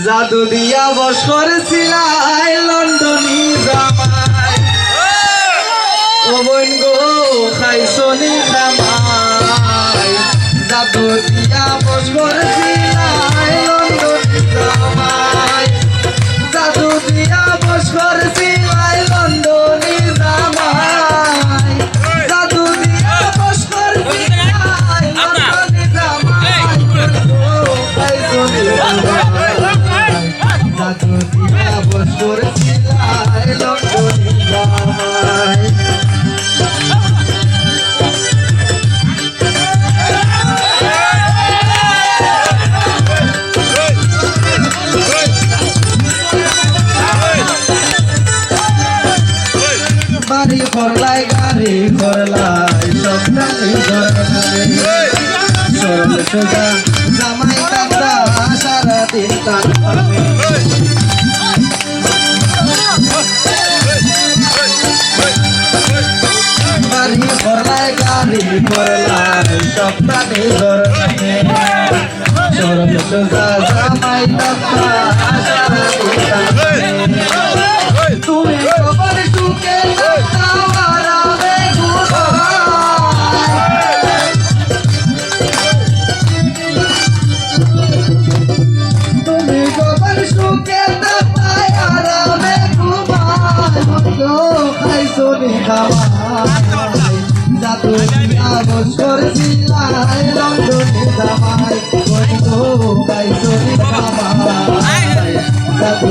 জাদু দিয়া বস করেছিলাই লন্ডনী জামাই ও বোন গো খাইছনি খামাই জাদু দিয়া বস করেছিলাই লন্ডনী জামাই জাদু দিয়া বস করেছিলাই লন্ডনী জামাই জাদু দিয়া বস করেছিলাই লন্ডনী জামাই খাইছনি খামাই জাদু দিয়া বস করেছিলাই লন্ডনী জামাই বাড়ি করলাই গাড়ি করলাই সপ্তাহে সরল সোজা জামাই কান্দা সারাদিন তার বাড়ি করলাই গাড়ি করলাই সপ্তাহে সরল সোজা জামাই কান্দা সারাদিন তার তুমি খবর সুখে জাদু দিয়া বস করেছিলাই লন্ডনী জামাই খাইছনি খামাই জাদু